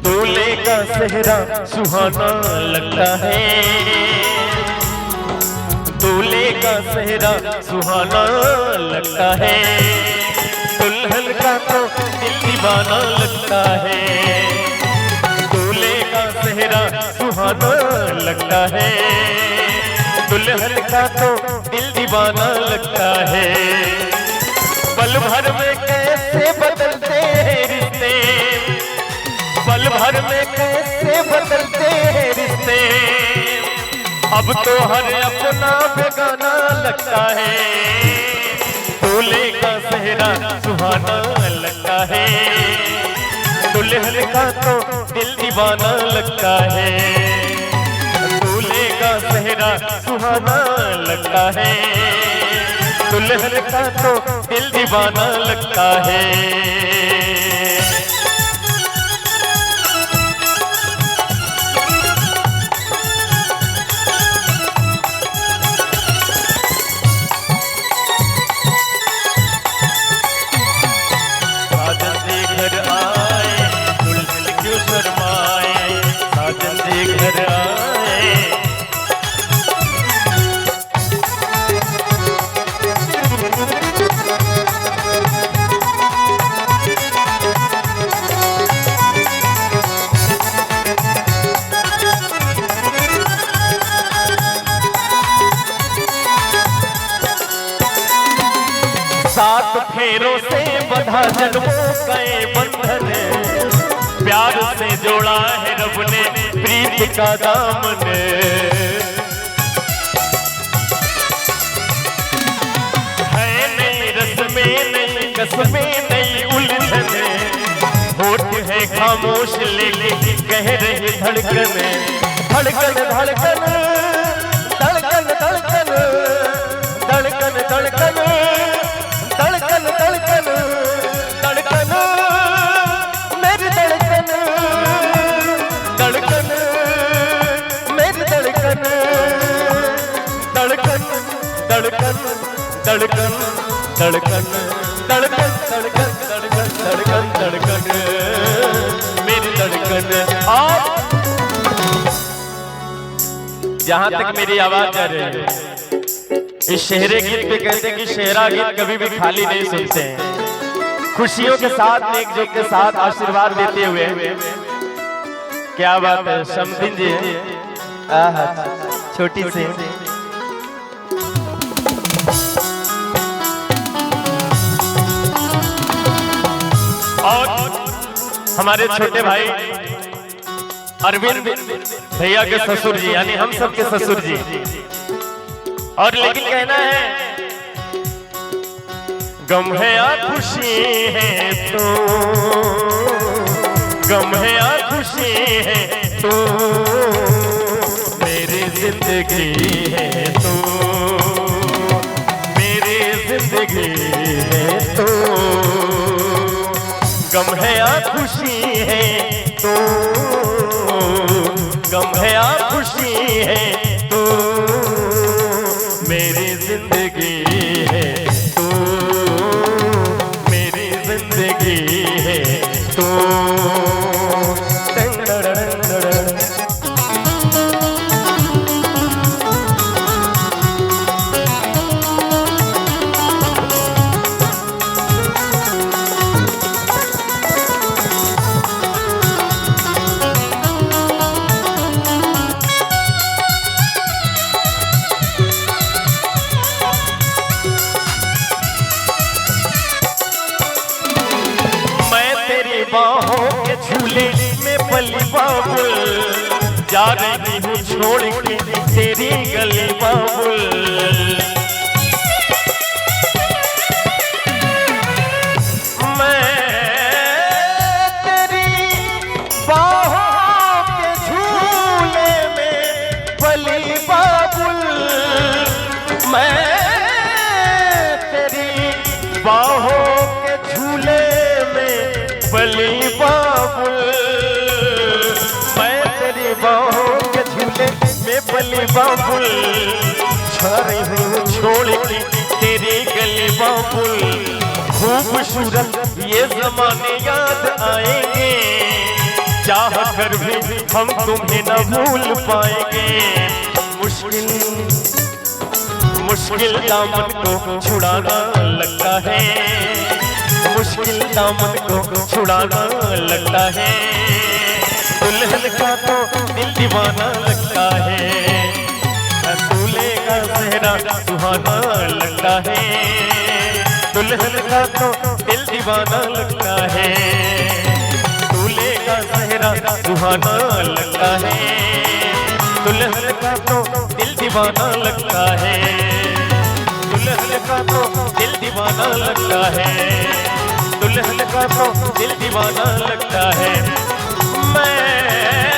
दूल्हे का सेहरा सुहाना लगता है, दूल्हे का सेहरा सुहाना लगता है, दुल्हन का तो दिल दीवाना लगता है। दूल्हे का सेहरा सुहाना लगता है, दुल्हन का तो दिल दीवाना लगता है। पल भर में कैसे बदलते हैं रिश्ते, पल भर में कैसे बदलते हैं रिश्ते, अब तो हर अपना बेगाना लगता है। दूल्हे का सेहरा सुहाना लगता है, दुल्हन का तो दिल दीवाना लगता है। दूल्हे का सेहरा सुहाना लगता है, दुल्हन का तो दिल दीवाना लगता है। सात फेरों से बंधा जन्मों का बंधन, प्यार से जोड़ा है रब ने प्रीत का दामन। है नई रस्में नई कसमें नई उलझन, होठ है खामोश लेके कह रही धड़कन, धड़कन धड़कन धड़कन धड़कन धड़कन धड़कन धड़कन धड़कन धड़कन मेरी धड़कन, धड़कन मेरी धड़कन, धड़कन धड़कन धड़कन धड़कन धड़कन धड़कन धड़कन धड़कन धड़कन मेरी धड़कन। और जहां तक मेरी आवाज जा रही है, इस शहरे गीत पे कहते हैं कि शहरा गीत कभी भी खाली नहीं सुनते हैं। खुशियों के साथ एकजुट के साथ आशीर्वाद देते हुए, क्या बात है समदिन जी, छोटी सी और हमारे छोटे भाई अरविंद भैया के ससुर जी, यानी हम सब के ससुर जी। और लेकिन कहना है गम है या खुशी है तो, गम है या खुशी है तो, मेरी जिंदगी है तो, मेरी जिंदगी है तो, गम है या खुशी है तो, गम है या खुशी है तो, मेरी जिंदगी है तो, मेरी जिंदगी है तो। बाहों के झूले में पली बाबुल, जा रही हूँ छोड़ के तेरी गली बाबुल। बाहों के झूले में बली बाबुल, मैं तेरी बाहों के झूले में बली बाबुल, छाई हूँ छोड़ के तेरी गली बाबुल। खूबसूरत ये जमाने याद आएंगे, चाह कर भी हम तुम्हें न भूल पाएंगे। मुश्किल मुश्किल दामन को छुड़ाना लगता है, मुश्किल दामन को छुड़ाना लगता है। दुल्हन का तो दिल दीवाना लगता है, दूल्हे का सेहरा सुहाना लगता है। दुल्हन का तो दिल दीवाना लगता है, दूल्हे का सेहरा सुहाना लगता है। दुल्हन का तो दिल दीवाना लगता है, दुल्हन का तो दिल दीवाना लगता है, दुल्हन का तो दिल दीवाना लगता है। मैं